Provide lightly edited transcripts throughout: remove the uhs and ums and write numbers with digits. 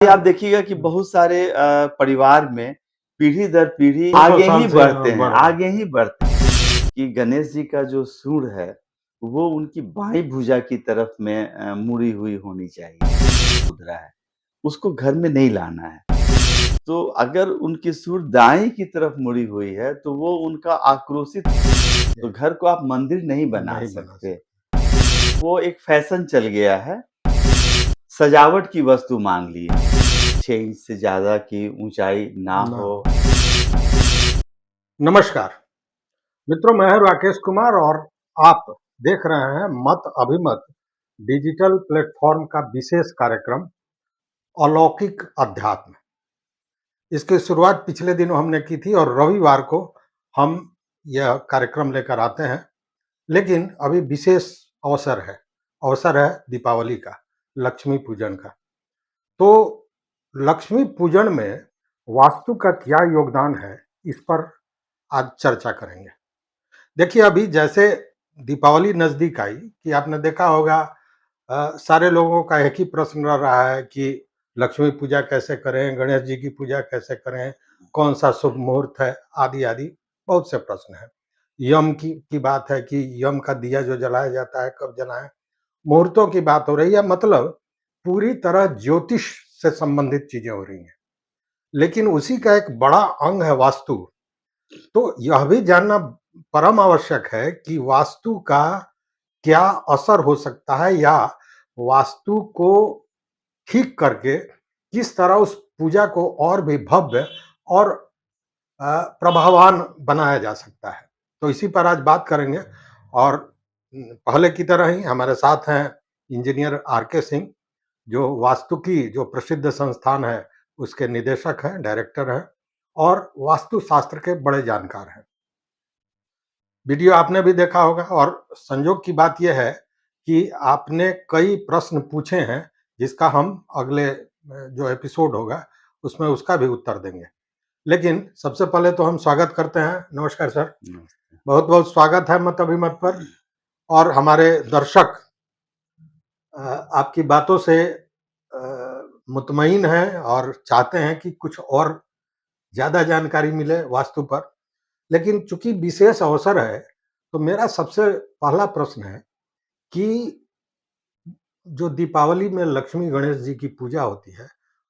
आप देखिएगा कि बहुत सारे परिवार में पीढ़ी दर पीढ़ी 200 आगे साल ही से बढ़ते हैं, बढ़ रहा है। आगे ही बढ़ते हैं कि गणेश जी का जो सूंड है, वो उनकी बाईं भुजा की तरफ में मुड़ी हुई होनी चाहिए। मुद्रा है, उसको घर में नहीं लाना है। तो अगर उनकी सूंड दाएं की तरफ मुड़ी हुई है, तो वो उनका आक्रोशित, तो घर को आप मंदिर नहीं बना नहीं बना सकते। सकते। वो एक फैशन चल गया है, सजावट की वस्तु माँग ली है। 6 इंच से ज़्यादा की ऊँचाई ना ना हो। हो। नमस्कार मित्रों, मैं हूं राकेश कुमार और आप देख रहे हैं मत अभिमत डिजिटल प्लेटफॉर्म का विशेष कार्यक्रम अलौकिक अध्यात्म। इसकी शुरुआत पिछले दिनों हमने की थी और रविवार को हम यह कार्यक्रम लेकर आते हैं। लेकिन अभी विशेष अवसर है दीपावली का, लक्ष्मी पूजन का। तो लक्ष्मी पूजन में वास्तु का क्या योगदान है, इस पर आज चर्चा करेंगे। देखिए, अभी जैसे दीपावली नज़दीक आई कि आपने देखा होगा, सारे लोगों का एक ही प्रश्न रह रहा है कि लक्ष्मी पूजा कैसे करें, गणेश जी की पूजा कैसे करें, कौन-सा शुभ मुहूर्त है, आदि-आदि बहुत से प्रश्न हैं। यम की बात है कि यम का दिया जो जलाया जाता है, कब जलाएँ? मुहूर्तों की बात हो रही है, मतलब पूरी तरह ज्योतिष से संबंधित चीज़ें हो रही हैं। लेकिन उसी का एक बड़ा अंग है वास्तु। तो यह भी जानना परम आवश्यक है कि वास्तु का क्या असर हो सकता है, या वास्तु को ठीक करके किस तरह उस पूजा को और भी भव्य और प्रभावान बनाया जा सकता है। तो इसी पर आज बात करेंगे। और पहले की तरह ही हमारे साथ हैं इंजीनियर आर के सिंह, जो वास्तुकी जो प्रसिद्ध संस्थान है उसके निदेशक हैं, डायरेक्टर हैं और वास्तुशास्त्र के बड़े जानकार हैं। वीडियो आपने भी देखा होगा और संयोग की बात यह है कि आपने कई प्रश्न पूछे हैं, जिसका हम अगले जो एपिसोड होगा उसमें उसका भी उत्तर देंगे। लेकिन सबसे पहले तो हम स्वागत करते हैं। नमस्कार सर, नमस्ते। बहुत-बहुत स्वागत है मत अभिमत पर। और हमारे दर्शक आपकी बातों से मुतमईन हैं और चाहते हैं कि कुछ और ज़्यादा जानकारी मिले वास्तु पर। लेकिन चूँकि विशेष अवसर है, तो मेरा सबसे पहला प्रश्न है कि जो दीपावली में लक्ष्मी गणेश जी की पूजा होती है,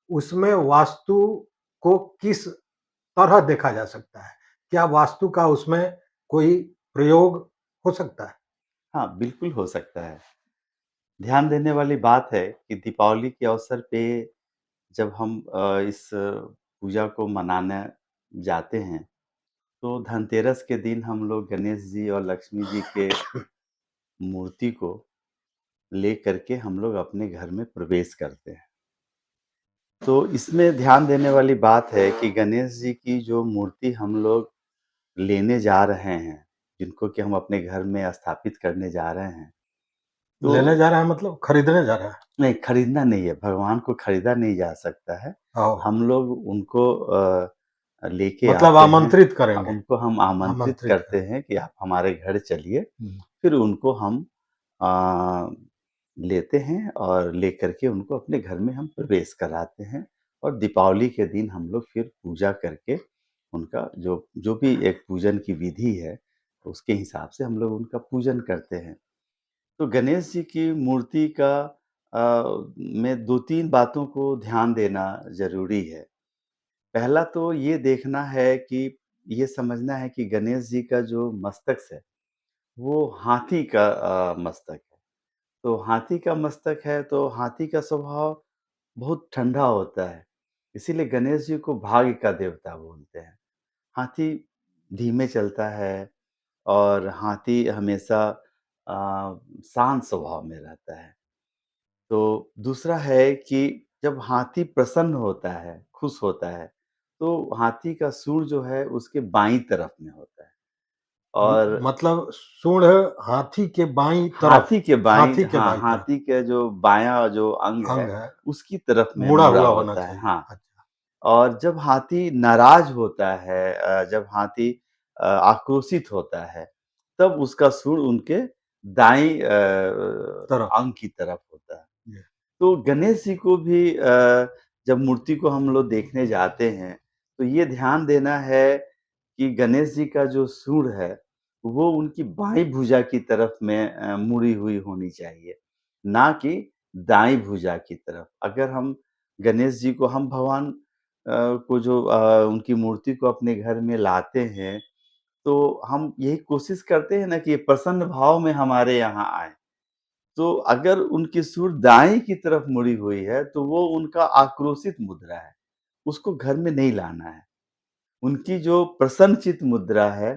उसमें वास्तु को किस तरह देखा जा सकता है? क्या वास्तु का उसमें कोई प्रयोग हो सकता है? हाँ, बिल्कुल हो सकता है। ध्यान देने वाली बात है कि दीपावली के अवसर पे जब हम इस पूजा को मनाने जाते हैं, तो धनतेरस के दिन हम लोग गणेश जी और लक्ष्मी जी के मूर्ति को लेकर के हम लोग अपने घर में प्रवेश करते हैं। तो इसमें ध्यान देने वाली बात है कि गणेश जी की जो मूर्ति हम लोग लेने जा रहे हैं, जिनको कि हम अपने घर में स्थापित करने जा रहे हैं, लेने तो जा रहा है मतलब खरीदने जा रहा है? नहीं, खरीदना नहीं है, भगवान को खरीदा नहीं जा सकता है। ओह! हम लोग उनको लेके मतलब आते हैं। आमंत्रित करेंगे, उनको हम आमंत्रित आमंत्रित करते करें। हैं कि आप हमारे घर चलिए, हुँ। फिर उनको हम अ, लेते हैं और लेकर के उनको अपने घर में हम प्रवेश कराते हैं और दीपावली के दिन हम लोग फिर पूजा करके उनका जो जो भी एक पूजन की विधि है, उसके हिसाब से हम लोग उनका पूजन करते हैं। तो गणेश जी की मूर्ति का में 2-3 बातों को ध्यान देना ज़रूरी है। पहला तो ये देखना है कि ये समझना है कि गणेश जी का जो मस्तक है, वो हाथी का मस्तक है। तो हाथी का मस्तक है, तो हाथी का स्वभाव बहुत ठंडा होता है, इसीलिए गणेश जी को भाग्य का देवता बोलते हैं। हाथी धीमे चलता है और हाथी हमेशा शांत स्वभाव में रहता है। तो दूसरा है कि जब हाथी प्रसन्न होता है, खुश होता है, तो हाथी का सूंड जो है उसके बाईं तरफ में होता है और मतलब सूँढ़ हाथी के बाईं तरफ, हाथी के बाईं, हाथी के हाँ, बाईं तरफ हाथी के जो बायाँ जो अंग अंग है, है, उसकी तरफ में मुड़ा मुड़ा हुआ होना होता है। चाहिए। हाँ, अच्छा। और जब हाथी नाराज़ होता है, जब हाथी आक्रोशित होता है, तब उसका सूंड उनके दाईं तरफ। अंग की तरफ होता है। जी। तो गणेश जी को भी जब मूर्ति को हम लोग देखने जाते हैं, तो ये ध्यान देना है कि गणेश जी का जो सूंड है, वो उनकी बाईं भुजा की तरफ में मुड़ी हुई होनी चाहिए, ना कि दाईं भुजा की तरफ। अगर हम गणेश जी को हम भगवान को जो उनकी मूर्ति को अपने घर में लाते हैं, तो हम यही कोशिश करते हैं ना कि ये प्रसन्न भाव में हमारे यहाँ आएँ। तो अगर उनकी सूंड दाएँ की तरफ मुड़ी हुई है, तो वो उनका आक्रोशित मुद्रा है, उसको घर में नहीं लाना है। उनकी जो प्रसन्नचित्त मुद्रा है,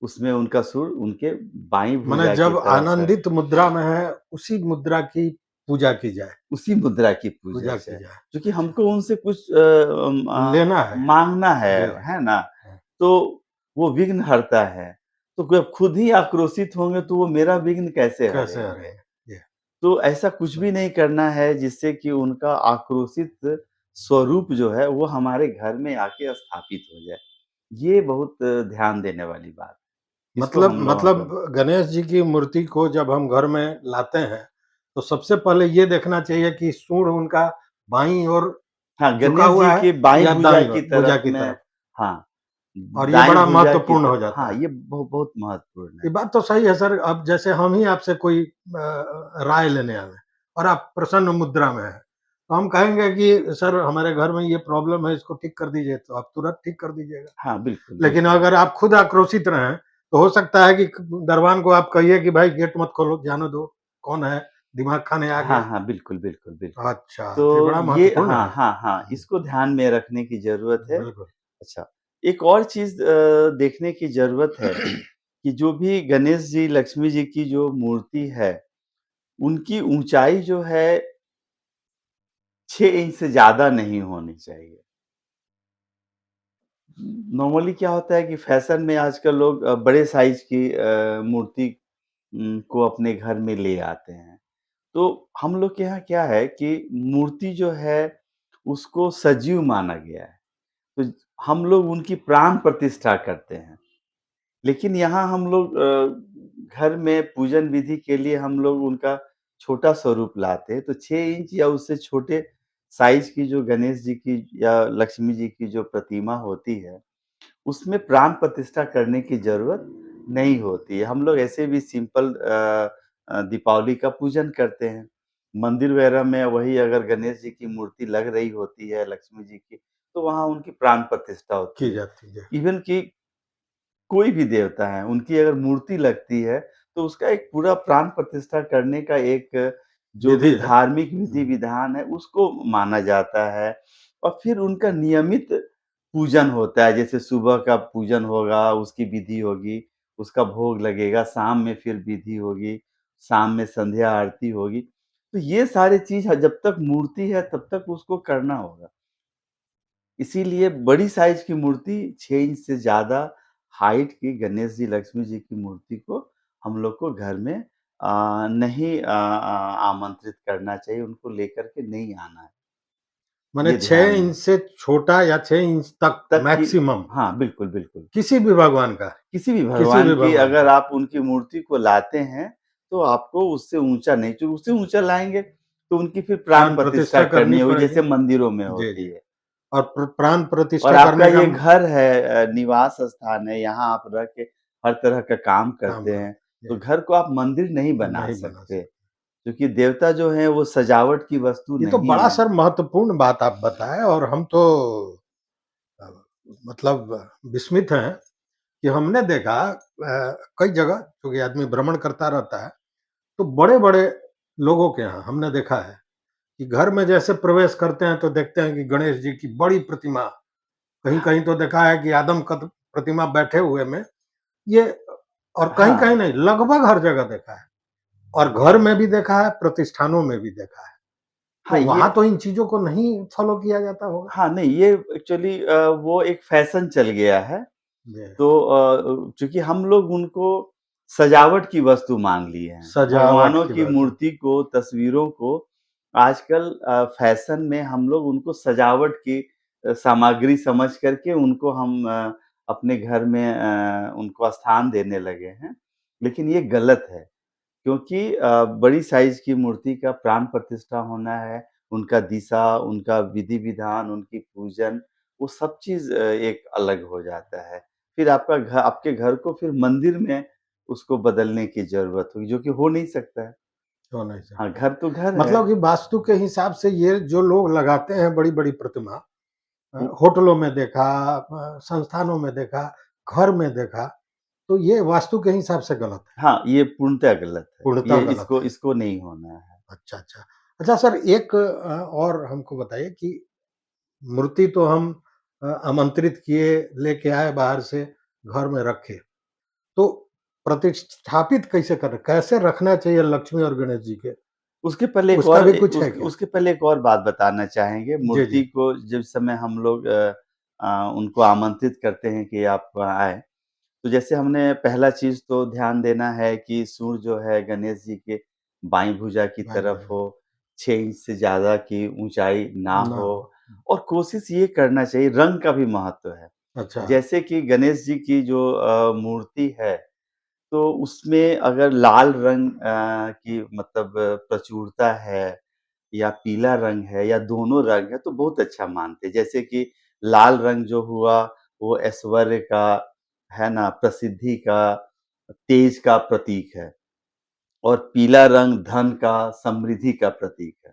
उसमें उनका सूंड उनके बाईं माने भुजा की जब तरफ है, आनंदित मुद्रा में है, उसी मुद्रा की पूजा की जाए, उसी मुद्रा की पूजा पूजा की जाए। जाए। क्योंकि अच्छा, हमको उनसे कुछ लेना है। माँगना जी, है ना? हाँ, तो वो विघ्नहर्ता है। तो जब खुद ही आक्रोशित होंगे, तो वो मेरा विघ्न कैसे कैसे आ रहे हरेंगे? हैं? जी, तो ऐसा कुछ भी बिल्कुल। नहीं करना है जिससे कि उनका आक्रोशित स्वरूप जो है वो हमारे घर में आके स्थापित हो जाए। ये बहुत ध्यान देने वाली बात है। इसको मतलब हम लोगों मतलब को गणेश जी की मूर्ति को जब हम घर में लाते हैं, तो सबसे पहले ये देखना चाहिए कि सूंड उनका बाईं ओर हाँ, झुका गणेश जी हुआ है की बाईं या भुजा दाईं की ओर भुजा तरफ की में तरफ। हाँ, और ये दाईं बड़ा भुजा की महत्वपूर्ण हो तरफ जाता हाँ, है। ये बहुत महत्वपूर्ण ये है। बात तो सही है सर। अब जैसे हम ही आपसे कोई राय लेने आए और आप प्रसन्न मुद्रा में हैं, तो हम कहेंगे कि सर हमारे घर में ये प्रॉब्लम है, इसको ठीक कर दीजिए, तो आप तुरंत ठीक कर दीजिएगा। हाँ, बिल्कुल, लेकिन बिल्कुल। अगर आप खुद आक्रोशित रहें, तो हो सकता है कि दरबान को आप कहिए कि भाई गेट मत खोलो, जाने दो, कौन है, दिमाग खाने आ हाँ, गया। हाँ, बिल्कुल, बिल्कुल, बिल्कुल। अच्छा, तो ये तो बड़ा ये महत्वपूर्ण हाँ, है। हाँ, हाँ, इसको ध्यान में रखने की ज़रूरत है। बिल्कुल। अच्छा, एक और चीज़ देखने की ज़रूरत है कि जो भी गणेश जी, लक्ष्मी जी की जो मूर्ति है, उनकी ऊँचाई जो है 6 इंच से ज़्यादा नहीं होनी चाहिए। नॉर्मली क्या होता है कि फैशन में आजकल लोग बड़े साइज़ की मूर्ति को अपने घर में ले आते हैं। तो हम लोग के यहाँ क्या है कि मूर्ति जो है उसको सजीव माना गया है। तो हम लोग उनकी प्राण प्रतिष्ठा करते हैं। लेकिन यहाँ हम लोग घर में पूजन विधि के लिए हम लोग उनका छोटा स्वरूप लाते हैं। तो 6 इंच या उससे छोटे साइज़ की जो गणेश जी की या लक्ष्मी जी की जो प्रतिमा होती है, उसमें प्राण प्रतिष्ठा करने की ज़रूरत नहीं होती है। हम लोग ऐसे भी सिंपल दीपावली का पूजन करते हैं। मंदिर वगैरह में वही अगर गणेश जी की मूर्ति लग रही होती है, लक्ष्मी जी की, तो वहाँ उनकी प्राण प्रतिष्ठा होती की है। जाती है। इवन कि कोई भी देवता है, उनकी अगर मूर्ति लगती है, तो उसका एक पूरा प्राण प्रतिष्ठा करने का एक जो भी विधि है। धार्मिक हुँ। विधि-विधान है, उसको माना जाता है और फिर उनका नियमित पूजन होता है। जैसे सुबह का पूजन होगा, उसकी विधि होगी, उसका भोग लगेगा, शाम में फिर विधि होगी, शाम में संध्या आरती होगी। तो ये सारी चीज़ जब तक मूर्ति है, तब तक उसको करना होगा। इसीलिए बड़ी साइज़ की मूर्ति 6 इंच से ज़्यादा हाइट की गणेश जी, लक्ष्मी जी की मूर्ति को हम लोग को घर में नहीं आमंत्रित करना चाहिए, उनको लेकर के नहीं आना है। माने ये 6 ध्यान में इंच से छोटा या 6 इंच तक तक की मैक्सिमम हाँ, बिल्कुल, बिल्कुल। किसी भी भगवान का, किसी भी किसी भगवान भी की भगवान अगर का। आप उनकी मूर्ति को लाते हैं, तो आपको उससे ऊँचा नहीं जो उससे ऊँचा लाएँगे, तो उनकी फिर प्राण प्राण प्रतिष्ठा प्रतिष्ठा करनी करनी होगी, पड़ेगी। जैसे मंदिरों में जी, होती जी। है। और प्राण और प्रतिष्ठा आपका करने का ये घर है निवास स्थान है, यहाँ आप रह के हर तरह का काम काम करते हैं, करते तो हैं, घर को आप मंदिर नहीं बना नहीं बना सकते, सकते। क्योंकि देवता जो हैं वो सजावट की वस्तु ये तो नहीं बड़ा है। सर महत्वपूर्ण बात आप बताए और हम तो अ, मतलब विस्मित हैं कि हमने देखा कई जगह क्योंकि आदमी भ्रमण करता रहता है, तो बड़े-बड़े लोगों के यहाँ हमने देखा है कि घर में जैसे प्रवेश करते हैं तो देखते हैं कि गणेश जी की बड़ी प्रतिमा, कहीं-कहीं तो देखा है कि आदमकद प्रतिमा बैठे हुए में ये और कहीं-कहीं हाँ, नहीं, लगभग हर जगह देखा है और घर में भी देखा है, प्रतिष्ठानों में भी देखा है। हाँ, तो ये वहाँ तो इन चीज़ों को नहीं फ़ॉलो किया जाता होगा? हाँ, नहीं ये एक्चुअली वो एक फैशन चल गया है, जी, तो चूँकि हम लोग उनको सजावट की वस्तु मान लिए हैं। सजावट भगवानों की की बात है। मूर्ति को, तस्वीरों को आजकल फैशन में हम लोग उनको सजावट की सामग्री समझ कर के उनको हम अपने घर में उनको स्थान देने लगे हैं। लेकिन ये गलत है, क्योंकि बड़ी साइज़ की मूर्ति का प्राण प्रतिष्ठा होना है, उनका दिशा, उनका विधि-विधान, उनकी पूजन, वो सब चीज़ एक अलग हो जाता है। फिर आपके घर को फिर मंदिर में उसको बदलने की ज़रूरत होगी, जो कि हो नहीं सकता है। हो नहीं हाँ, सकता। घर तो घर है। मतलब कि वास्तु के हिसाब से ये जो लोग लगाते हैं बड़ी-बड़ी प्रतिमा वो होटलों में देखा, संस्थानों में देखा, घर में देखा, तो ये वास्तु के हिसाब से गलत है, हाँ, ये पूर्णतः गलत है। पूर्णतः ये गलत इसको है। इसको नहीं होना है। अच्छा, अच्छा। अच्छा सर एक और हमको बताइए कि मूर्ति तो हम आमंत्रित किए, लेके आए बाहर से, घर में रखे, तो प्रतिष्ठापित कैसे करें? कैसे रखना चाहिए लक्ष्मी और गणेश जी के? उसके पहले एक उसका और भी ए कुछ उस है क्या? उसके पहले एक और बात बताना चाहेंगे। जी, मूर्ति जी। को जिस समय हम लोग उनको आमंत्रित करते हैं कि आप आएँ, तो जैसे हमने पहला चीज़ तो ध्यान देना है कि सूंड जो है गणेश जी के बाईं भुजा की भाई तरफ बहन हो, 6 इंच से ज़्यादा की ऊँचाई ना ना हो हो। और कोशिश ये करना चाहिए, रंग का भी महत्व है। अच्छा, जैसे कि गणेश जी की जो मूर्ति है, तो उसमें अगर लाल रंग की मतलब प्रचुरता है या पीला रंग है या दोनों रंग है, तो बहुत अच्छा मानते हैं। जैसे कि लाल रंग जो हुआ, वो ऐश्वर्य का, है ना? प्रसिद्धि का, तेज का प्रतीक है और पीला रंग धन का, समृद्धि का प्रतीक है।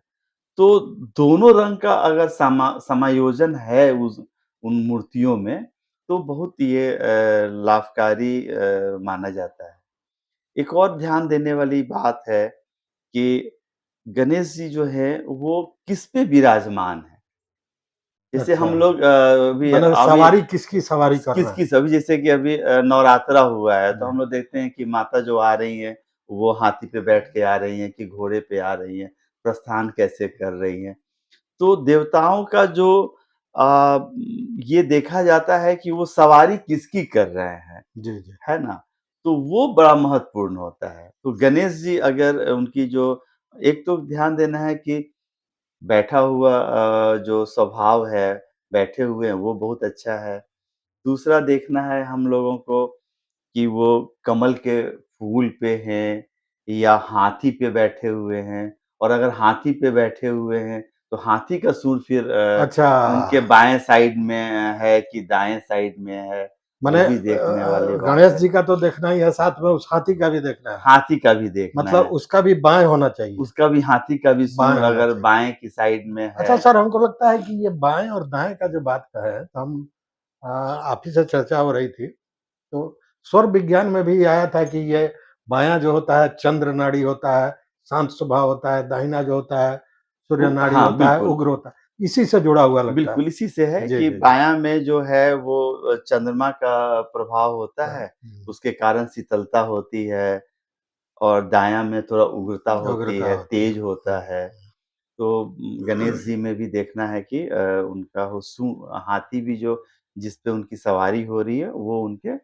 तो दोनों रंग का अगर समायोजन है उन मूर्तियों में, तो बहुत ये लाभकारी माना जाता है। एक और ध्यान देने वाली बात है कि गणेश जी जो हैं, वो किस पे विराजमान हैं। जैसे अच्छा। हम लोग अभी माने अभी सवारी किसकी सवारी कर रहे हैं? किस-किस अभी जैसे कि अभी नवरात्रा हुआ है, तो जी। हम लोग देखते हैं कि माता जो आ रही हैं, वो हाथी पे बैठ के आ रही हैं कि घोड़े पे आ रही हैं, प्रस्थान कैसे कर रही हैं। तो देवताओं का जो ये देखा जाता है कि वो सवारी किसकी कर रहे हैं, जी, जी। है ना? तो वो बड़ा महत्वपूर्ण होता है। तो गणेश जी अगर उनकी जो एक तो ध्यान देना है कि बैठा हुआ जो स्वभाव है, बैठे हुए हैं, वो बहुत अच्छा है। दूसरा देखना है हम लोगों को कि वो कमल के फूल पे हैं या हाथी पे बैठे हुए हैं और अगर हाथी पे बैठे हुए हैं, तो हाथी का सूंड फिर अच्छा, उनके बाएँ साइड में है कि दाएँ साइड में है, माने वो भी देखने वाली बात गणेश है। जी का तो देखना ही है, साथ में उस हाथी का भी देखना है। हाथी का भी देखना मतलब है, उसका भी बाएँ होना चाहिए, उसका भी हाथी का भी बाएँ सूंड होना अगर चाहिए। बाएँ की साइड में अच्छा है। सर हमको लगता है कि ये बाएँ और दाएँ का जो बात कहें, तो हम आप ही से चर्चा हो रही थी, तो स्वर विज्ञान में भी आया था कि ये बायाँ जो होता है चंद्र नाड़ी होता है, शांत स्वभाव होता है, दाहिना जो होता है सूर्य वो नाड़ी हाँ, होता है, बिल्कुल। उग्र होता है। इसी से जुड़ा हुआ लगता है। बिल्कुल, इसी से है जी, कि जी, जी। बायाँ में जो है वो चंद्रमा का प्रभाव होता हाँ, है, हुँ, उसके कारण शीतलता होती है और दायाँ में थोड़ा उग्रता होती उग्रता है, होती है। तेज होता हुँ, है। तो गणेश जी में भी देखना है कि उनका वो हाथी भी जो जिस पे उनकी सवारी हो रही है, वो उनके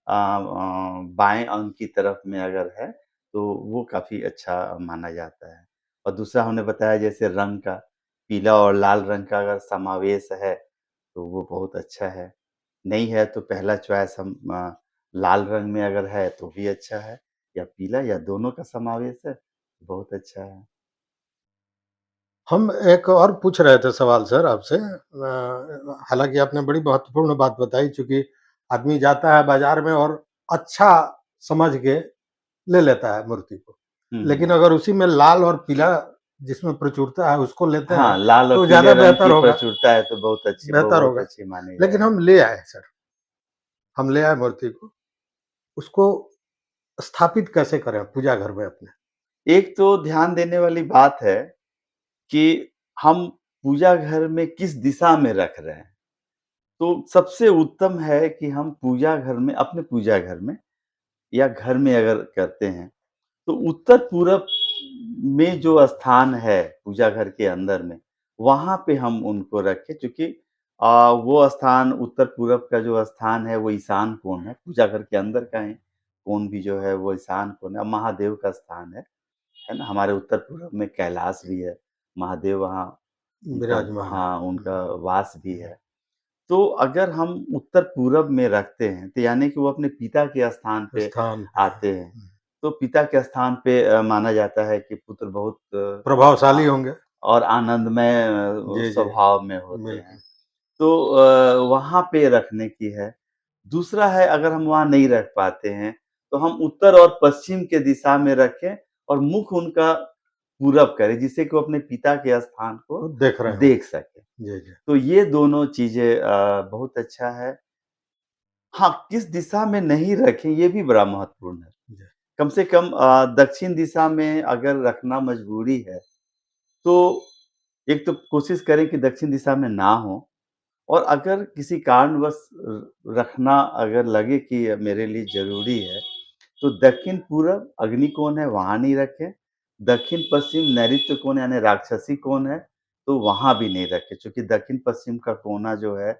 बाएँ अंग की तरफ में अगर है, तो वो काफ़ी अच्छा माना जाता है। और दूसरा हमने बताया जैसे रंग का, पीला और लाल रंग का अगर समावेश है, तो वो बहुत अच्छा है। नहीं है तो पहला चॉइस हम लाल रंग में अगर है तो भी अच्छा है या पीला या दोनों का समावेश है, बहुत अच्छा है। हम एक और पूछ रहे थे सवाल सर आपसे हालाँकि आपने बड़ी महत्वपूर्ण बात बताई चूँकि आदमी जाता है बाज़ार में और अच्छा समझ के ले लेता है मूर्ति को। हुँ, लेकिन हुँ। अगर उसी में लाल और पीला जिसमें प्रचुरता है उसको लेते हैं, हाँ, लाल और तो पीले ज़्यादा रंग बेहतर की होगा, प्रचुरता है तो बहुत अच्छी वो बेहतर बहुत होगा। अच्छी मानी लेकिन हम जाएगी। ले आए सर, हम ले आए मूर्ति को, उसको स्थापित कैसे करें पूजा घर में अपने? एक तो ध्यान देने वाली बात है कि हम पूजा घर में किस दिशा में रख रहे हैं। तो सबसे उत्तम है कि हम पूजा घर में अपने पूजा घर में या घर में अगर करते हैं, तो उत्तर-पूरब में जो स्थान है पूजा घर के अंदर में, वहाँ पे हम उनको रखें क्योंकि वो स्थान उत्तर-पूरब का जो स्थान है वो ईशान कोण है, पूजा घर के अंदर का ही कोण भी जो है वो ईशान कोण है, महादेव का स्थान है ना? हमारे उत्तर-पूरब में कैलाश भी है, महादेव वहाँ उनका विराजमान है। हाँ, उनका हुँ, वास भी है। तो अगर हम उत्तर-पूरब में रखते हैं, तो यानी कि वो अपने पिता के स्थान पे स्थान पे है। आते हैं। तो पिता के स्थान पे माना जाता है कि पुत्र बहुत प्रभावशाली होंगे। और आनंदमय जी, जी। स्वभाव में होते हैं। बिल्कुल। तो वहाँ पे रखने की है। दूसरा है अगर हम वहाँ नहीं रख पाते हैं, तो हम उत्तर और पश्चिम के दिशा में रखें और मुख उनका पूरब करें, जिससे कि वो अपने पिता के स्थान को तो देख रहे हों। देख सकें। जी, जी। तो ये दोनों चीज़ें बहुत अच्छा है। हाँ, किस दिशा में नहीं रखें ये भी बड़ा महत्वपूर्ण है। जी। कम से कम दक्षिण दिशा में अगर रखना मजबूरी है, तो एक तो कोशिश करें कि दक्षिण दिशा में ना हो और अगर किसी कारणवश रखना अगर लगे कि मेरे लिए ज़रूरी है, तो दक्षिण-पूरब अग्निकोण है वहाँ नहीं रखें, दक्षिण-पश्चिम नैऋत्य कोण यानी राक्षसी कोण है, तो वहाँ भी नहीं रखें क्योंकि दक्षिण-पश्चिम का कोना जो है,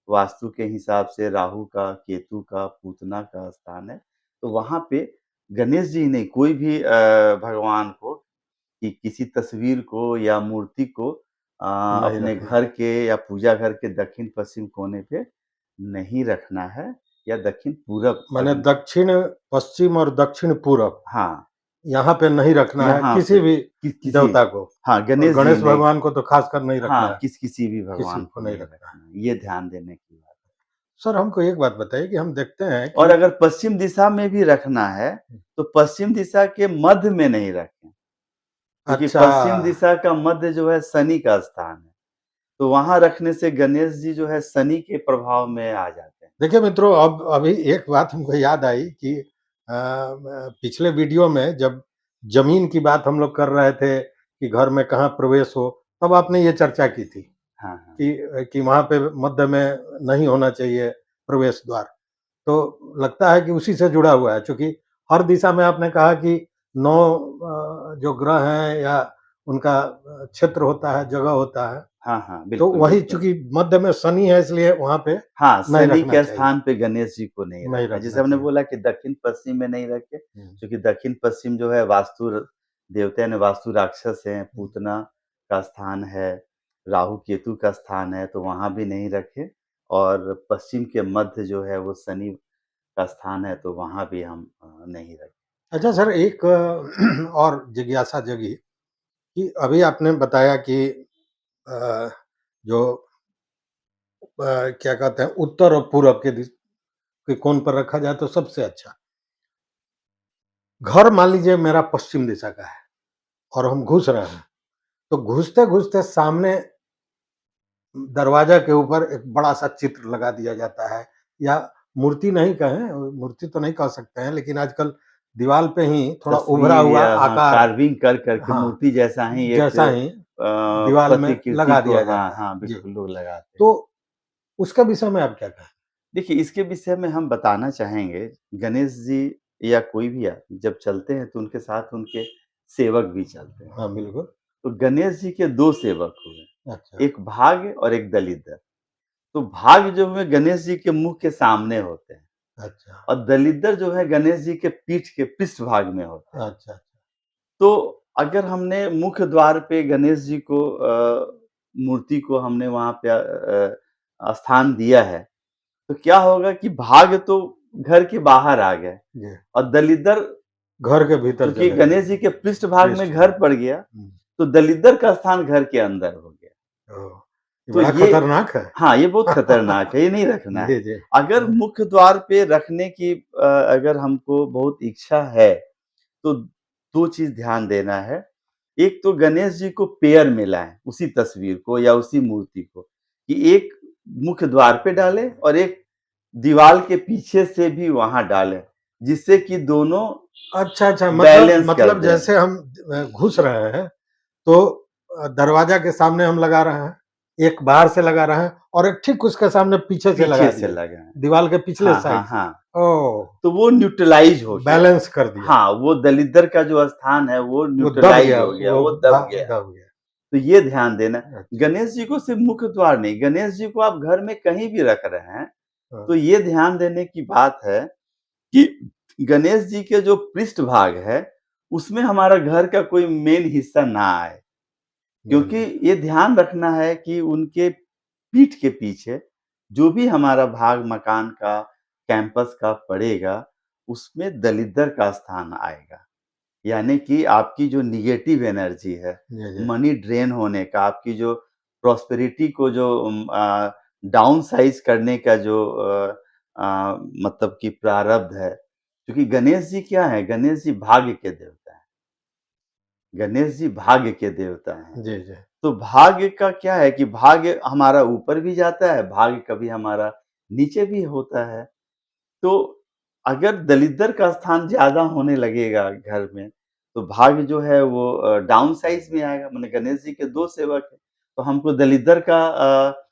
वास्तु के हिसाब से राहु का, केतु का, पूतना का स्थान है। तो वहाँ पे गणेश जी नहीं कोई भी भगवान को कि किसी तस्वीर को या मूर्ति को नहीं अपने रखना घर है। के या पूजा घर के दक्षिण-पश्चिम कोने पे नहीं रखना है या दक्षिण-पूरब माने दक्षिण, पश्चिम और दक्षिण-पूरब हाँ, यहाँ पे नहीं रखना है यहाँ किसी पे भी किसी देवता को हाँ, और गणेश जी गणेश नहीं भगवान को तो खासकर नहीं रखना हाँ, है, किसी भी किसी भगवान को को नहीं नहीं रखना है। रखना है, ये ध्यान देने की बात है। सर हमको एक बात बताइए कि हम देखते हैं और कि अगर पश्चिम दिशा में भी रखना है, तो पश्चिम दिशा के मध्य में नहीं रखें, क्योंकि अच्छा, पश्चिम दिशा का मध्य जो है शनि का स्थान है, तो वहाँ रखने से गणेश जी जो है शनि के प्रभाव में आ जाते हैं। देखिए मित्रों अब अभी एक बात हमको याद आई कि पिछले वीडियो में जब ज़मीन की बात हम लोग कर रहे थे कि घर में कहाँ प्रवेश हो, तब आपने ये चर्चा की थी हाँ, हाँ। कि वहाँ पे मध्य में नहीं होना चाहिए प्रवेश द्वार। तो लगता है कि उसी से जुड़ा हुआ है चूँकि हर दिशा में आपने कहा कि 9 जो ग्रह हैं या उनका क्षेत्र होता है, जगह होता है, हाँ, हाँ, तो बिल्कुल, वही बिल्कुल। चूँकि मध्य में शनि है इसलिए वहाँ पे हाँ, नहीं शनि रखना के चाहिए, स्थान पे गणेश जी को नहीं नहीं रखना है। जैसे रखना हमने चाहिए। बोला कि दक्षिण-पश्चिम में नहीं रखें, हुँ, क्योंकि दक्षिण-पश्चिम जो है वास्तु देवता यानी वास्तु राक्षस हैं, हुँ। पूतना का स्थान है, राहु-केतु का स्थान है, तो वहाँ भी नहीं रखें और पश्चिम के मध्य जो है वो शनि का स्थान है, तो वहाँ भी हम नहीं रखें। अच्छा सर एक और जिज्ञासा जगी कि अभी आपने बताया कि अ, जो क्या कहते हैं उत्तर और पूरब के कोण पर रखा जाए तो सबसे अच्छा। घर मान लीजिए मेरा पश्चिम दिशा का है और हम घुस रहे हैं, तो घुसते-घुसते सामने दरवाजा के ऊपर एक बड़ा-सा चित्र लगा दिया जाता है या मूर्ति नहीं कहें, मूर्ति तो नहीं कह सकते हैं लेकिन आजकल दीवार पे ही थोड़ा उभरा तस्वीर हुआ या हाँ, आकार कार्विंग कर के हाँ, मूर्ति जैसा ही एक जैसा ही दीवार में प्रतिकृति लगा को दिया हाँ, जाता है। हाँ, जी, बिल्कुल लोग लगाते हैं। तो उसके विषय में आप क्या कहें? देखिए, इसके विषय में हम बताना चाहेंगे, गणेश जी या कोई भी जब चलते हैं तो उनके साथ उनके सेवक भी चलते हैं। हाँ, बिल्कुल। तो गणेश जी के 2 सेवक हुए, अच्छा, एक भाग और एक दलिद्र। तो भाग जो है गणेश जी के मुँह के सामने होते हैं अच्छा, और दलिद्र जो है गणेश जी के पीठ के पृष्ठभाग में होते हैं। अच्छा, तो अगर हमने मुख्य द्वार पे गणेश जी को मूर्ति को हमने वहाँ पे स्थान दिया है, तो क्या होगा कि भाग तो घर के बाहर आ गए जी, और दलिद्र घर के भीतर चूँकि चले गए। गणेश जी के पृष्ठभाग में घर पृष्ठभाग। पड़ गया, हुँ, तो दलिद्र का स्थान घर के अंदर हो गया। ओह! ये तो बड़ा ये खतरनाक है। हाँ, ये बहुत खतरनाक है, ये नहीं रखना है। जी, जी। अगर मुख्य द्वार पे रखने की अगर हमको बहुत इच्छा है, तो 2 चीज़ ध्यान देना है। एक तो गणेश जी को पेयर में लाएँ, उसी तस्वीर को या उसी मूर्ति को, कि एक मुख्य द्वार पे डालें और एक दीवाल के पीछे से भी वहाँ डालें, जिससे कि दोनों अच्छा, अच्छा मतलब बैलेंस मतलब करते जैसे हैं। हम घुस रहे हैं, तो दरवाज़ा के सामने हम लगा रहे हैं, एक बाहर से लगा रहे हैं और एक ठीक उसके सामने पीछे से पीछे लगा से दिए, लगाएँ। दीवाल के पिछले हाँ, हाँ, साइड से। हाँ। ओह! तो वो न्यूट्रलाइज़ हो गया। बैलेंस कर दिया, हाँ, वो दलिद्र का जो स्थान है वो वो दब न्यूट्रलाइज़ गया, हो गया, वो वो द दब गया। दब गया। तो ये ध्यान देना। अच्छा, गणेश जी को सिर्फ़ मुख्य द्वार नहीं, गणेश जी को आप घर में कहीं भी रख रहे हैं, हाँ, तो ये ध्यान देने की बात है कि गणेश जी के जो पृष्ठभाग है, उसमें हमारा घर का कोई मेन हिस्सा ना आए। क्योंकि हुँ, ये ध्यान रखना है कि उनके पीठ के पीछे जो भी हमारा भाग मकान का, कैंपस का पड़ेगा, उसमें दलिद्र का स्थान आएगा। यानी कि आपकी जो नेगेटिव एनर्जी है, जी, जी। मनी ड्रेन होने का, आपकी जो प्रॉस्पेरिटी को जो डाउन साइज़ करने का जो मतलब कि प्रारब्ध है, क्योंकि गणेश जी क्या हैं? गणेश जी भाग्य के देवता हैं। गणेश जी भाग्य के देवता हैं। जी, जी। तो भाग्य का क्या है कि भाग्य हमारा ऊपर भी जाता है, भाग्य कभी हमारा नीचे भी होता है। तो अगर दलिद्दर का स्थान ज़्यादा होने लगेगा घर में, तो भाग्य जो है वो डाउन साइज़ में आएगा। माने गणेश जी के 2 सेवक हैं, तो हमको दलिद्दर का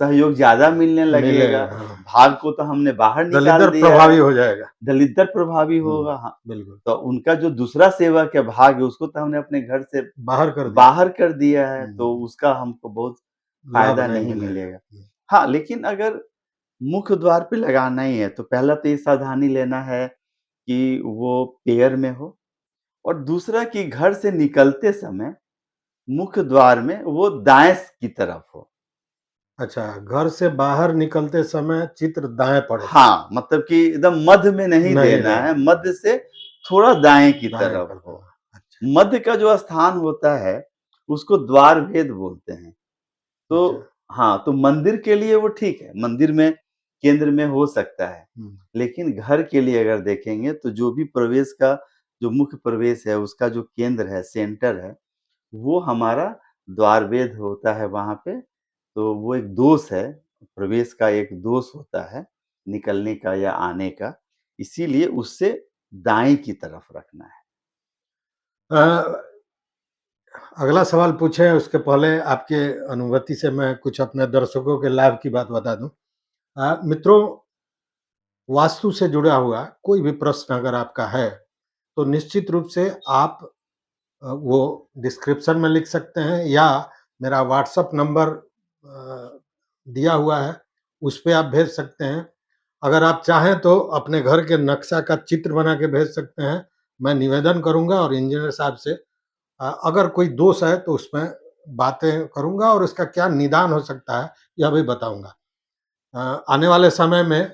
सहयोग ज़्यादा मिलने लगेगा। मिलेगा, हाँ। भाग्य को तो हमने बाहर निकाल दलिद्दर दिया प्रभावी है, हो जाएगा। दलिद्दर प्रभावी हुँ, होगा हाँ। बिल्कुल। तो उनका जो दूसरा सेवक है भाग्य, उसको तो हमने अपने घर से बाहर कर दिया। बाहर कर दिया है, हुँ, तो उसका हमको बहुत लाभ फ़ायदा नहीं नहीं मिलेगा। मिलेगा। हुँ, हाँ, लेकिन अगर मुख्य द्वार पे लगाना ही है, तो पहला तो ये सावधानी लेना है कि वो पेयर में हो और दूसरा कि घर से निकलते समय मुख्य द्वार में वो दाएँ की तरफ हो। अच्छा, घर से बाहर निकलते समय चित्र दाएँ पड़े, हाँ, मतलब कि एकदम मध्य में नहीं नहीं देना है, रहेगा, मध्य से थोड़ा दाएँ की दाएँ तरफ कर हो। देना। अच्छा, मध्य का जो स्थान होता है, उसको द्वार भेद बोलते हैं। अच्छा। तो हाँ, तो मंदिर के लिए वो ठीक है, मंदिर में केंद्र में हो सकता है। हुँ, लेकिन घर के लिए अगर देखेंगे तो जो भी प्रवेश का जो मुख्य प्रवेश है, उसका जो केंद्र है, सेंटर है, वो हमारा द्वारवेद होता है वहाँ पे। तो वो एक दोष है, प्रवेश का एक दोष होता है, निकलने का या आने का। इसीलिए उससे दाएँ की तरफ रखना है। अ, अगला सवाल पूछें उसके पहले आपके अनुभूति से मैं कुछ अपने दर्शकों के लाभ की बात बता दूँ। मित्रों, वास्तु से जुड़ा हुआ कोई भी प्रश्न अगर आपका है, तो निश्चित रूप से आप वो डिस्क्रिप्शन में लिख सकते हैं या मेरा व्हाट्सएप नंबर दिया हुआ है, उस पे आप भेज सकते हैं। अगर आप चाहें तो अपने घर के नक्शा का चित्र बना के भेज सकते हैं। मैं निवेदन करूँगा और इंजीनियर साहब से अगर कोई दोष है तो उसमें बातें करूँगा और उसका क्या निदान हो सकता है, यह भी बताऊँगा। आने वाले समय में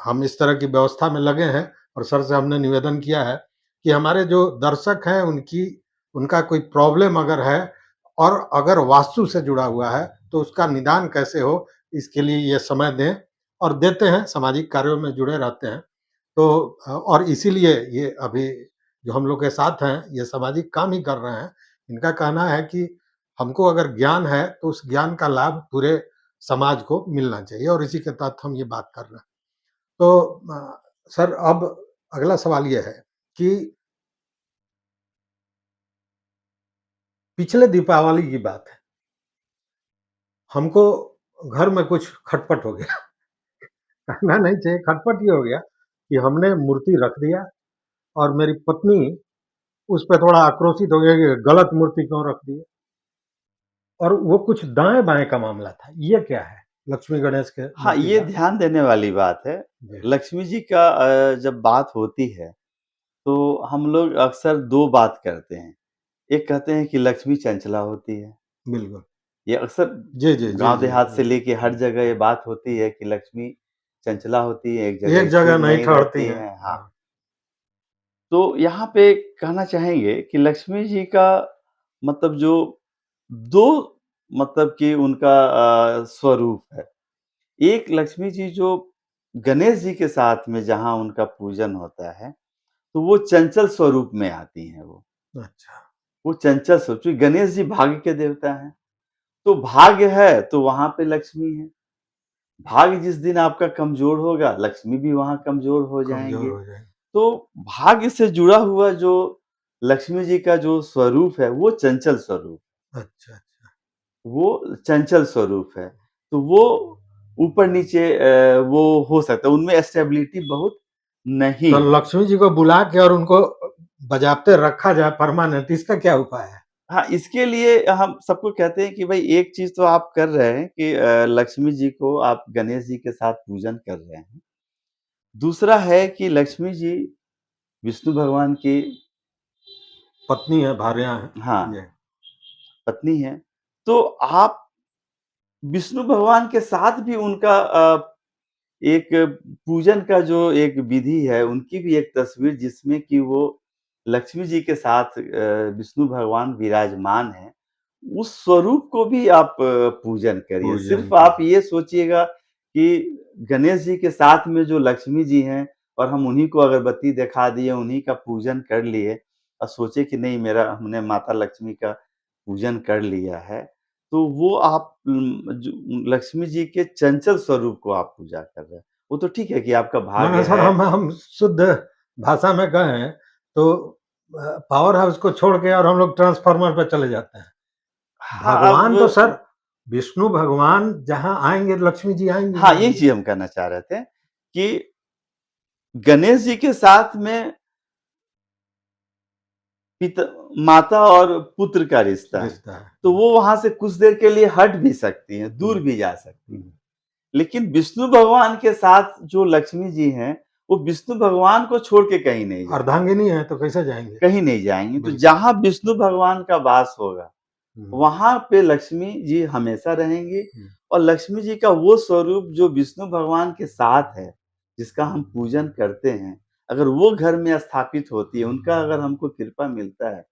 हम इस तरह की व्यवस्था में लगे हैं और सर से हमने निवेदन किया है कि हमारे जो दर्शक हैं उनका कोई प्रॉब्लम अगर है और अगर वास्तु से जुड़ा हुआ है तो उसका निदान कैसे हो, इसके लिए ये समय दें और देते हैं, सामाजिक कार्यों में जुड़े रहते हैं। तो और इसीलिए ये अभी जो हम लोग के साथ हैं, ये सामाजिक काम ही कर रहे हैं। इनका कहना है कि हमको अगर ज्ञान है, तो उस ज्ञान का लाभ पूरे समाज को मिलना चाहिए और इसी के तहत हम ये बात कर रहे हैं। तो सर अब अगला सवाल ये है कि पिछले दीपावली की बात है, हमको घर में कुछ खटपट हो गया। कहना नहीं चाहिए, खटपट ये हो गया कि हमने मूर्ति रख दिया और मेरी पत्नी उस पे थोड़ा आक्रोशित हो गया कि गलत मूर्ति क्यों रख दी है? और वो कुछ दाएँ-बाएँ का मामला था। ये क्या है? लक्ष्मी गणेश के हाँ, मूर्ति ये था। ध्यान देने वाली बात है। जी, लक्ष्मी जी का जब बात होती है, तो हम लोग अक्सर 2 बात करते हैं। एक कहते हैं कि लक्ष्मी चंचला होती है। बिल्कुल। ये अक्सर जी, जी, जी, गाँव जी, देहात से जी, लेके हर जी। जगह ये बात होती है कि लक्ष्मी चंचला होती है, एक जगह एक स्थिर जगह नहीं नहीं ठहरती रहती हैं। हैं। हाँ, हाँ, तो यहाँ पे कहना चाहेंगे कि लक्ष्मी जी का मतलब जो 2 मतलब कि उनका स्वरूप है। एक लक्ष्मी जी जो गणेश जी के साथ में जहाँ उनका पूजन होता है, तो वो चंचल स्वरूप में आती हैं वो। अच्छा। वो चंचल स्वरूप क्योंकि गणेश जी भाग्य के देवता हैं। तो भाग्य है, तो वहाँ पे लक्ष्मी है। भाग्य जिस दिन आपका कमज़ोर होगा, लक्ष्मी भी वहाँ कमज़ोर हो कमज़ोर जाएँगे। हो जाएँ। तो भाग्य से जुड़ा हुआ जो लक्ष्मी जी का जो स्वरूप है, वो चंचल स्वरूप, अच्छा, अच्छा। वो चंचल स्वरूप है। तो वो ऊपर-नीचे वो हो सकता है, उनमें स्टेबिलिटी बहुत नहीं तो है। लक्ष्मी जी को बुला के और उनको बजाते रखा जाए परमानेंट, इसका क्या उपाय है? हाँ, इसके लिए हम सबको कहते हैं कि भई एक चीज़ तो आप कर रहे हैं कि लक्ष्मी जी को आप गणेश जी के साथ पूजन कर रहे हैं। दूसरा है कि लक्ष्मी जी विष्णु भगवान की पत्नी है, भार्या हैं। हाँ, जी। पत्नी हैं। तो आप विष्णु भगवान के साथ भी उनका एक पूजन का जो एक विधि है, उनकी भी एक तस्वीर जिसमें कि वो लक्ष्मी जी के साथ विष्णु भगवान विराजमान हैं, उस स्वरूप को भी आप पूजन करिए। पूजन सिर्फ़ आप करें। ये सोचिएगा कि गणेश जी के साथ में जो लक्ष्मी जी हैं और हम उन्हीं को अगरबत्ती दिखा दिए, उन्हीं का पूजन कर लिए और सोचे कि नहीं मेरा हमने माता लक्ष्मी का पूजन कर लिया है, तो वो आप जो लक्ष्मी जी के चंचल स्वरूप को आप पूजा कर रहे हैं। वो तो ठीक है कि आपका भाग्य माने सर है। हम शुद्ध भाषा में कहें तो पावर हाउस को छोड़ के और हम लोग ट्रांसफार्मर पे चले जाते हैं। हाँ, भगवान तो अब सर विष्णु भगवान जहाँ आएँगे लक्ष्मी जी आएँगी ही हाँ, यही आएँगी। चीज़ हम कहना चाह रहे थे कि गणेश जी के साथ में पिता माता और पुत्र का रिश्ता है, रिश्ता है। तो वो वहाँ से कुछ देर के लिए हट भी सकती हैं, दूर हुँ, भी जा सकती हैं। हुँ। लेकिन विष्णु भगवान के साथ जो लक्ष्मी जी हैं, वो विष्णु भगवान को छोड़ के कहीं नहीं जाएँगी, अर्धांगिनी है तो कैसे जाएँगे? कहीं नहीं जाएँगी। तो बिल्कुल। जहाँ विष्णु भगवान का वास होगा, हुँ, वहाँ पे लक्ष्मी जी हमेशा रहेंगी हुँ, और लक्ष्मी जी का वो स्वरूप जो विष्णु भगवान के साथ है, जिसका हम हुँ, पूजन करते हैं, अगर वो घर में स्थापित होती है, उनका अगर हमको कृपा मिलता है,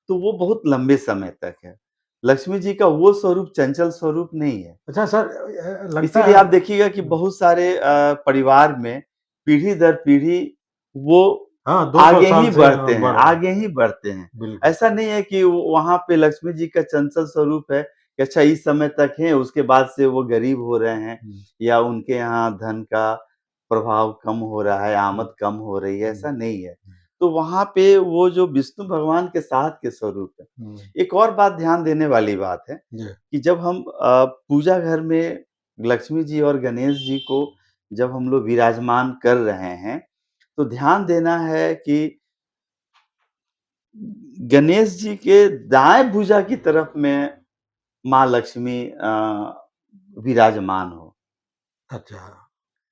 तो वो बहुत लंबे समय तक है। लक्ष्मी जी का वो स्वरूप चंचल स्वरूप नहीं है। अच्छा सर लगता इसीलिए है आप देखिएगा कि बहुत सारे परिवार में पीढ़ी दर पीढ़ी वो हाँ, 200 साल से बढ़ रहा है। आगे ही बढ़ते हैं। बिल्कुल। ऐसा नहीं है कि वहाँ पे लक्ष्मी जी का चंचल स्वरूप है कि अच्छा इस समय तक है, उसके बाद से वो गरीब हो रहे हैं हुँ, या उनके यहाँ धन का प्रभाव कम हो रहा है, हुँ, आमद कम हो रही है, हुँ, ऐसा नहीं है। हुँ, तो वहाँ पे वो जो विष्णु भगवान के साथ के स्वरूप है। हुँ, एक और बात ध्यान देने वाली बात है जी। कि जब हम पूजा घर में लक्ष्मी जी और गणेश जी को जब हम लोग विराजमान कर रहे हैं, तो ध्यान देना है कि गणेश जी के दाएँ भुजा की तरफ में माँ लक्ष्मी विराजमान हो। अच्छा,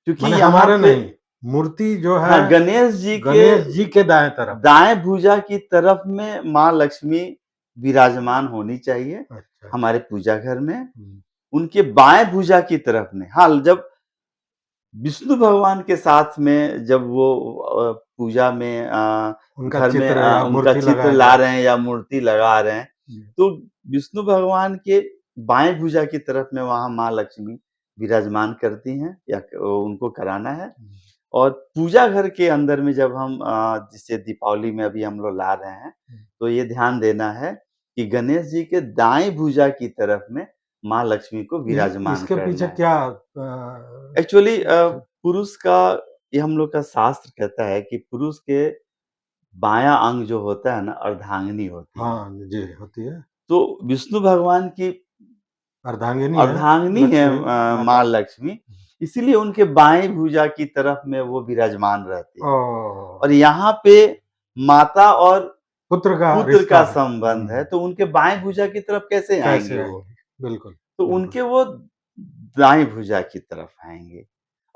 क्योंकि माने यहाँ हमारे पे नहीं, मूर्ति जो है हाँ, गणेश जी के गणेश जी के दाएँ तरफ। दाएँ भुजा की तरफ में माँ लक्ष्मी विराजमान होनी चाहिए, अच्छा, अच्छा। हमारे पूजा घर में। हुँ, उनके बाएँ भुजा की तरफ में हाँ, जब विष्णु भगवान के साथ में जब वो पूजा में उनका घर में चित्र या उनका मूर्ति चित्र लगाया ला जाए। रहे हैं या मूर्ति लगा रहे हैं, हुँ, तो विष्णु भगवान के बाएँ भुजा की तरफ में वहाँ माँ लक्ष्मी विराजमान करती हैं या उनको कराना है। हुँ, और पूजा घर के अंदर में जब हम जैसे दीपावली में अभी हम लोग ला रहे हैं, हुँ। तो ये ध्यान देना है कि गणेश जी के दाएँ भुजा की तरफ में माँ लक्ष्मी को विराजमान इसके करना पीछे है। क्या एक्चुअली पुरुष का ये हम लोग का शास्त्र कहता है कि पुरुष के बायाँ अंग जो होता है ना अर्धांगिनी होती है। हाँ, जी, होती है। तो विष्णु भगवान की अर्धांगिनी है अर्धांगिनी है लक्ष्मी माँ माता। लक्ष्मी, इसीलिए उनके बाएँ भुजा की तरफ में वो विराजमान रहती हैं। ओह! और यहाँ पे माता और पुत्र का पुत्र रिश्ता का है। संबंध है, हुँ, तो उनके बाएँ भुजा की तरफ कैसे कैसे आएँगे वो? आएँगे? बिल्कुल, तो बिल्कुल। उनके वो दाएँ भुजा की तरफ आएँगे।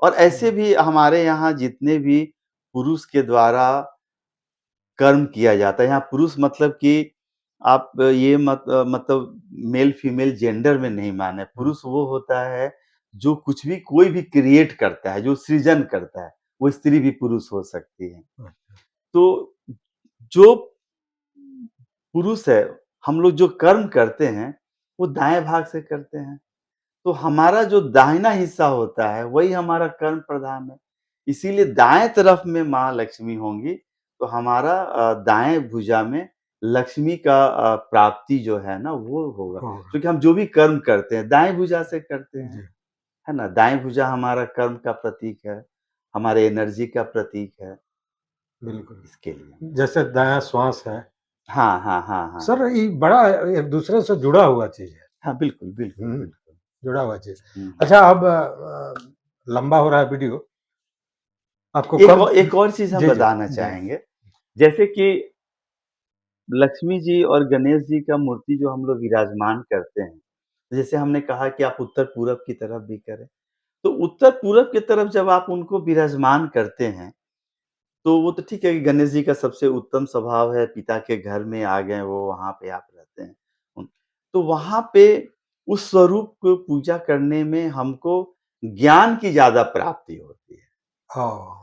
और ऐसे हुँ, भी हमारे यहाँ जितने भी पुरुष के द्वारा कर्म किया जाता है, यहाँ पुरुष मतलब कि आप ये मतलब मेल फीमेल जेंडर में नहीं माने, हुँ, पुरुष वो होता है जो कुछ भी कोई भी क्रिएट करता है, जो सृजन करता है, वो स्त्री भी पुरुष हो सकती है। हुँ, तो जो पुरुष है, हम लोग जो कर्म करते हैं, वो दाएँ भाग से करते हैं। तो हमारा जो दाहिना हिस्सा होता है, वही हमारा कर्म प्रधान है। इसीलिए दाएँ तरफ में माँ लक्ष्मी होंगी, तो हमारा दाएँ भुजा में लक्ष्मी का प्राप्ति जो है ना, वो होगा। होगा। क्योंकि हम जो भी कर्म करते हैं, दाएँ भुजा से करते हैं, जी, है ना? दाएँ भुजा हमारा कर्म का प्रतीक है, हमारे एनर्जी का प्रतीक है, बिल्कुल। इसके लिए। जैसे दायाँ श्वास है। हाँ, हाँ, हाँ, हाँ। सर ये बड़ा एक-दूसरे से जुड़ा हुआ चीज़ है। हाँ, बिल्कुल, बिल्कुल, हुँ, बिल्कुल। जुड़ा हुआ चीज़। हुँ, हुँ। अच्छा अब लंबा हो रहा है वीडियो, आपको कब एक और चीज़ हम जी, जी, बताना जी। चाहेंगे, जैसे कि लक्ष्मी जी और गणेश जी का मूर्ति जो हम लोग विराजमान करते हैं, जैसे हमने कहा कि आप उत्तर-पूरब की तरफ भी करें, तो उत्तर-पूरब की तरफ जब आप उनको विराजमान करते हैं, तो वो तो ठीक है कि गणेश जी का सबसे उत्तम स्वभाव है, पिता के घर में आ गए वो, वहाँ पे आप रहते हैं। उन तो वहाँ पे उस स्वरूप को पूजा करने में हमको ज्ञान की ज़्यादा प्राप्ति होती है। ओह!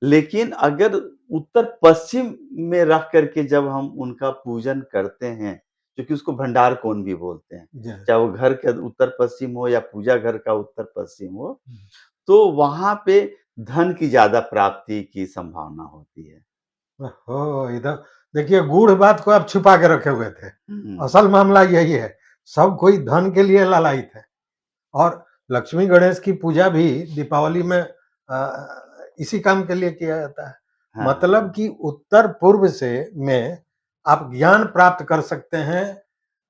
लेकिन अगर उत्तर-पश्चिम में रख कर के जब हम उनका पूजन करते हैं, क्योंकि उसको भंडार कौन भी बोलते हैं, जी। चाहे वो घर के उत्तर-पश्चिम हो या पूजा घर का उत्तर-पश्चिम हो, हुँ। तो वहाँ पे धन की ज़्यादा प्राप्ति की संभावना होती है। ओहो! इधर देखिए गूढ़ बात को आप छुपा के रखे हुए थे। हुँ। असल मामला यही है, सब कोई धन के लिए लालायित है और लक्ष्मी गणेश की पूजा भी दीपावली में इसी काम के लिए किया जाता है। हाँ, मतलब हाँ। कि उत्तर-पूर्व से में आप ज्ञान प्राप्त कर सकते हैं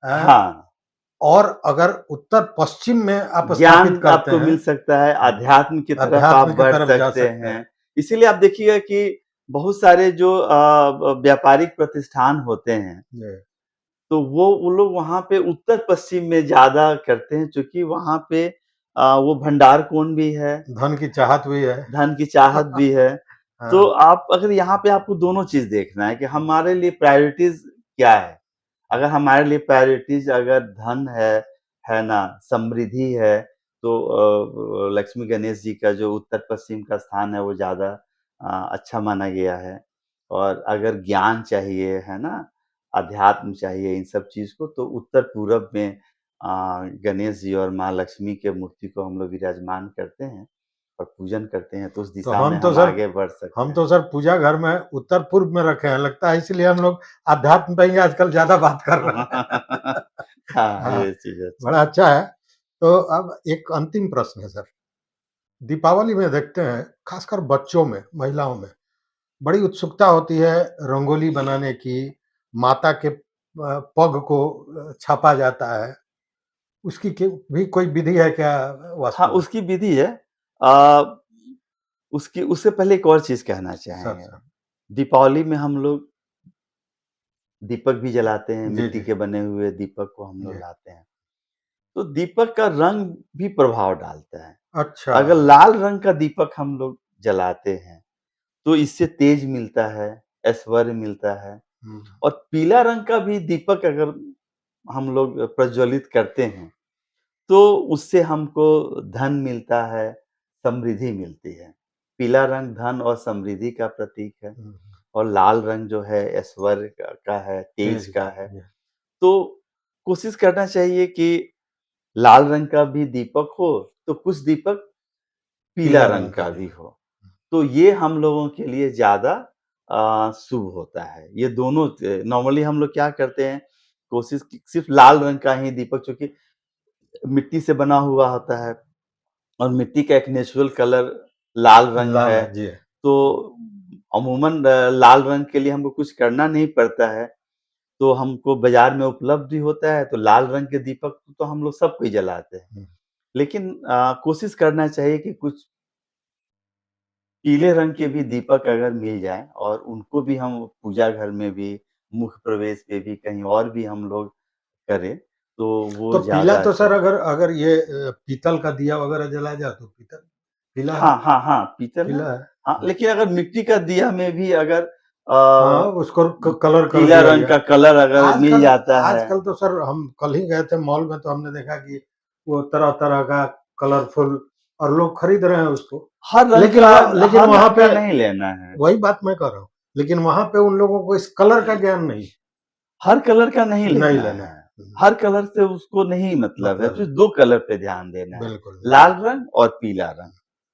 अ, हाँ, और अगर उत्तर-पश्चिम में आप ज्ञान स्थापित करते आपको हैं, मिल सकता है, अध्यात्म की तरफ आप अध्यात्म की बढ़ तरफ जा सकते सकते हैं। हैं। इसीलिए आप देखिएगा कि बहुत सारे जो व्यापारिक प्रतिष्ठान होते हैं, जी, तो वो लोग वहाँ पे उत्तर-पश्चिम में ज़्यादा करते हैं, चूँकि वहाँ पे वो भंडार कुंड भी है, धन की चाहत भी है। धन की चाहत भी है। तो हाँ। आप अगर यहाँ पे आपको दोनों चीज़ देखना है कि हमारे लिए प्रायोरिटीज़ क्या है? अगर हमारे लिए प्रायोरिटीज़ अगर धन है ना? समृद्धि है, तो लक्ष्मी गणेश जी का जो उत्तर-पश्चिम का स्थान है, वो ज़्यादा अच्छा माना गया है। और अगर ज्ञान चाहिए, है ना? अध्यात्म चाहिए इन सब चीज़ को, तो उत्तर-पूरब में गणेश जी और माँ लक्ष्मी के मूर्ति को हम लोग विराजमान करते हैं और पूजन करते हैं, तो उस तो दिशा में हम आगे बढ़ सकते हैं। पूजा घर में उत्तर-पूर्व में रखे हैं, लगता है इसलिए हम लोग अध्यात्म पे ही आजकल ज़्यादा बात कर रहे हैं। हाँ, हाँ, ये चीज़ अच्छा बड़ा है। अच्छा है। तो अब एक अंतिम प्रश्न है सर, दीपावली में देखते हैं, खासकर बच्चों में, महिलाओं में, बड़ी उत्सुकता होती है रंगोली बनाने की, माता के पग को छापा जाता है, उसकी के भी कोई विधि है क्या हाँ, वास्तव में? उसकी विधि है। अ, उसकी उससे पहले एक और चीज़ कहना सर, चाहेंगे। सर। दीपावली में हम लोग दीपक भी जलाते हैं, जी, मिट्टी जी। के बने हुए दीपक को हम लोग जी। लाते हैं। तो दीपक का रंग भी प्रभाव डालता है। अच्छा। अगर लाल रंग का दीपक हम लोग जलाते हैं, तो इससे तेज मिलता है, ऐश्वर्य मिलता है। हुँ। और पीला रंग का भी दीपक अगर हम लोग प्रज्वलित करते हैं, तो उससे हमको धन मिलता है, समृद्धि मिलती है। पीला रंग धन और समृद्धि का प्रतीक है हुँ, और लाल रंग जो है ऐश्वर्य का है, तेज तेज का का। है। जी। तो कोशिश करना चाहिए कि लाल रंग का भी दीपक हो, तो कुछ दीपक पीला पीला रंग रंग का का भी भी है। हो। तो ये हम लोगों के लिए ज़्यादा शुभ होता है। ये दोनों नॉर्मली हम लोग क्या करते हैं, कोशिश की सिर्फ़ लाल रंग का ही दीपक, चूँकि मिट्टी से बना हुआ होता है और मिट्टी का एक नेचुरल कलर लाल रंग लाल है, है, जी। तो अमूमन लाल रंग के लिए हमको कुछ करना नहीं पड़ता है। तो हमको बाज़ार में उपलब्ध भी होता है, तो लाल रंग के दीपक तो हम लोग सब कोई जलाते हैं। हुँ। लेकिन कोशिश करना चाहिए कि कुछ पीले रंग के भी दीपक अगर मिल जाएँ और उनको भी हम पूजा घर में भी, मुख्य प्रवेश पे भी, कहीं और भी हम लोग करें, तो वो तो पीला ज़्यादा तो अच्छा सर है। अगर अगर ये पीतल का दिया वगैरह जलाया जाए तो पीतल पीला है, हाँ, हाँ, हाँ, पीतल है। पीला है। हाँ, हुँ। लेकिन अगर मिट्टी का दिया में भी अगर हाँ, उसको कलर कर पीला दिया रंग गया। का कलर अगर मिल आजकल जाता है। आजकल तो सर हम कल ही गए थे मॉल में तो हमने देखा कि वो तरह-तरह का कलरफुल और लोग खरीद रहे हैं उसको। लेकिन हर वहाँ रंग पे का नहीं लेना है। वही बात मैं कह रहा हूँ। लेकिन वहाँ पे उन लोगों को इस कलर का ज्ञान नहीं हर कलर का नहीं नहीं लेना लेना है। है। हुँ, हर कलर से उसको नहीं मतलब है, मतलब सिर्फ़ है। 2 कलर पे ध्यान देना है, बिल्कुल, लाल बिल्कुल। रंग और पीला रंग।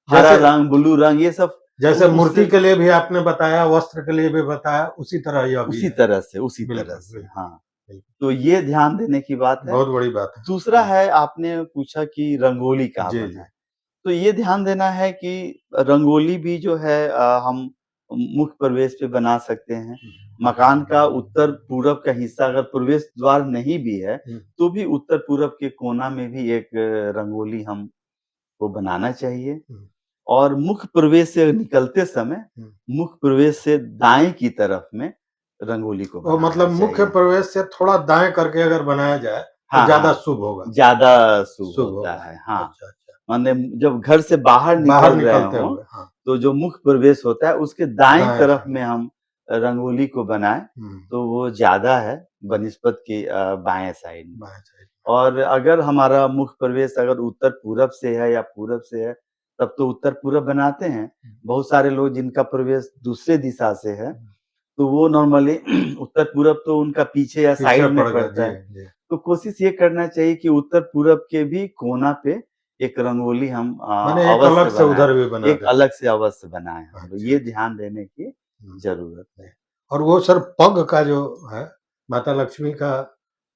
हरा जैसे रंग, ब्लू रंग ये सब जैसे मूर्ति उससे के लिए भी आपने बताया, वस्त्र के लिए भी बताया, उसी तरह यह भी है। उसी तरह बिल्कुल, से, बिल्कुल, हाँ। बिल्कुल। तो ये ध्यान देने की बात है। बहुत बड़ी बात है। दूसरा हुँ। है, आपने पूछा कि रंगोली कहाँ जी, जी। बनाएँ? तो ये ध्यान देना है कि रंगोली भी जो है हम मुख्य प्रवेश पे बना सकते हैं। मकान का उत्तर-पूरब का हिस्सा अगर प्रवेश द्वार नहीं भी है, हुँ, तो भी उत्तर-पूरब के कोना में भी एक रंगोली हमको बनाना चाहिए। हुँ, और मुख्य प्रवेश से निकलते समय, हुँ। मुख्य प्रवेश से दाएँ की तरफ में रंगोली को और बनाना मतलब मुख्य चाहिए। प्रवेश से थोड़ा दाएँ करके अगर बनाया जाए, तो हाँ, ज़्यादा हाँ, शुभ होगा। ज़्यादा शुभ शुभ होता होगा। है, हाँ। अच्छा, अच्छा। माने जब घर से बाहर बाहर निकल रहे निकलते हों, हुए, हाँ, तो जो मुख्य प्रवेश होता है, उसके दाईं दाएँ तरफ साइड। में हम रंगोली को बनाएँ, हुँ, तो वो ज़्यादा है बनिस्बत कि बाएँ साइड में। बाएँ साइड। और अगर हमारा मुख्य प्रवेश अगर उत्तर-पूरब से है या पूरब से है, तब तो उत्तर-पूरब बनाते हैं। बहुत सारे लोग जिनका प्रवेश दूसरे दिशा से है, तो वो नॉर्मली उत्तर-पूरब तो उनका पीछे या पीछे साइड में पड़ गया। पड़ता जी, है। जी। तो कोशिश ये करना चाहिए कि उत्तर-पूरब के भी कोना पे एक रंगोली हम माने एक अलग अवश्य से बनाएँ, उधर भी बना एक दें। अलग से अवश्य बनाएँ हम लोग, अच्छा, ये अच्छा। ध्यान देने की हुँ, ज़रूरत जी। है। और वो सर पग का जो है, माता लक्ष्मी का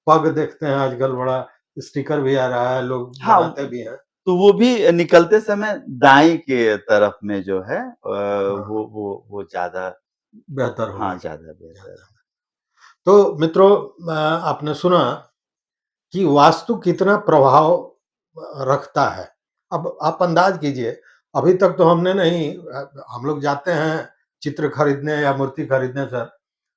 पग देखते हैं आजकल बड़ा स्टिकर भी आ रहा है, लोग हाँ, बनाते भी हैं। तो वो भी निकलते समय दाएँ के तरफ में जो है हाँ, हाँ, वो ज़्यादा बेहतर हाँ, होगा। ज़्यादा बेहतर है। तो मित्रों, आपने सुना कि वास्तु कितना प्रभाव रखता है। अब आप अंदाज़ कीजिए, अभी तक तो हमने नहीं, हम लोग जाते हैं चित्र खरीदने या मूर्ति खरीदने सर,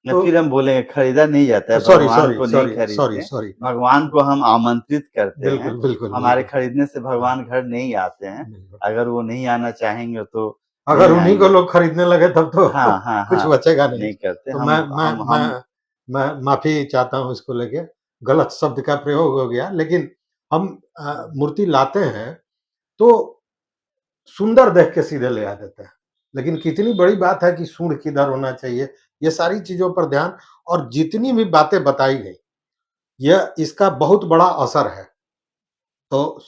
या तो फिर हम बोलेंगे खरीदा नहीं जाता है, सॉरी, भगवान सॉरी, को नहीं सॉरी, सॉरी, खरीदते, सॉरी। भगवान को हम आमंत्रित करते हैं। बिल्कुल, बिल्कुल, हमारे बिल्कुल। खरीदने से हाँ, भगवान घर नहीं आते हैं, बिल्कुल। अगर वो नहीं आना चाहेंगे तो अगर नहीं उन्हीं को आएँगे। लोग खरीदने लगे तब तो हाँ, हाँ, कुछ हाँ, बचेगा नहीं। नहीं करते तो हम हम मैं माफ़ी चाहता हूँ इसको लेके, गलत शब्द का प्रयोग हो गया। लेकिन हम मूर्ति लाते हैं तो सुंदर देख के सीधे ले आ देते हैं। लेकिन कितनी बड़ी बात है कि सूंढ़ किधर होना चाहिए, ये सारी चीज़ों पर ध्यान, और जितनी भी बातें बताई गई, यह इसका बहुत बड़ा असर है। तो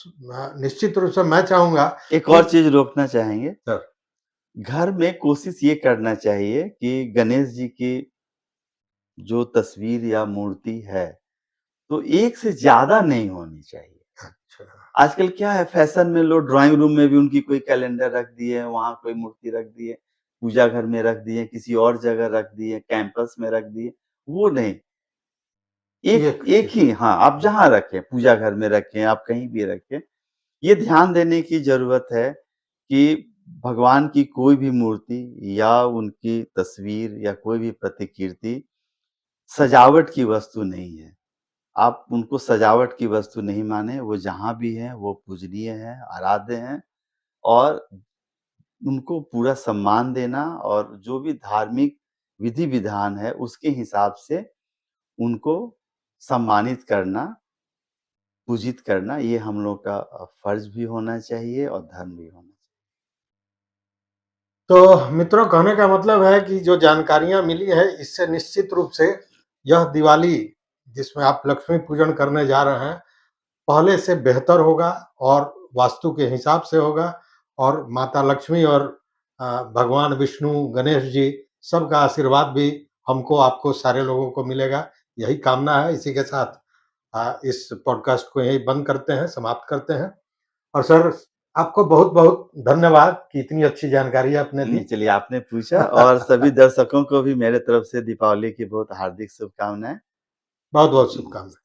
निश्चित रूप से मैं चाहूँगा एक कि और चीज़ रोकना चाहेंगे, सर, घर में कोशिश ये करना चाहिए कि गणेश जी की जो तस्वीर या मूर्ति है, तो एक से ज़्यादा नहीं होनी चाहिए। अच्छा, आजकल क्या है फैशन में लोग ड्राइंग रूम में भी उनकी कोई कैलेंडर रख दिए, वहाँ कोई मूर्ति रख दिए, पूजा घर में रख दिए, किसी और जगह रख दिए, कैंपस में रख दिए, वो नहीं। एक एक एक एक ही हाँ, आप जहाँ रखें, पूजा घर में रखें, आप कहीं भी रखें। ये ध्यान देने की ज़रूरत है कि भगवान की कोई भी मूर्ति या उनकी तस्वीर या कोई भी प्रतिकृति सजावट की वस्तु नहीं है। आप उनको सजावट की वस्तु नहीं मानें, वो जहाँ भी हैं, वो पूजनीय हैं, आराध्य हैं और उनको पूरा सम्मान देना और जो भी धार्मिक विधि-विधान है, उसके हिसाब से उनको सम्मानित करना, पूजित करना, ये हम लोग का फ़र्ज़ भी होना चाहिए और धर्म भी होना चाहिए। तो मित्रों, कहने का मतलब है कि जो जानकारियाँ मिली है, इससे निश्चित रूप से यह दिवाली जिसमें आप लक्ष्मी पूजन करने जा रहे हैं, पहले से बेहतर होगा और वास्तु के हिसाब से होगा, और माता लक्ष्मी और भगवान विष्णु, गणेश जी सबका आशीर्वाद भी हमको, आपको, सारे लोगों को मिलेगा। यही कामना है। इसी के साथ इस पॉडकास्ट को यहीं बंद करते हैं, समाप्त करते हैं। और सर, आपको बहुत-बहुत धन्यवाद कि इतनी अच्छी जानकारी आपने दी। नहीं, चलिए आपने पूछा और सभी दर्शकों को भी मेरे तरफ से दीपावली की बहुत हार्दिक शुभकामनाएँ। बहुत-बहुत नमस्ते। शुभकामनाएँ।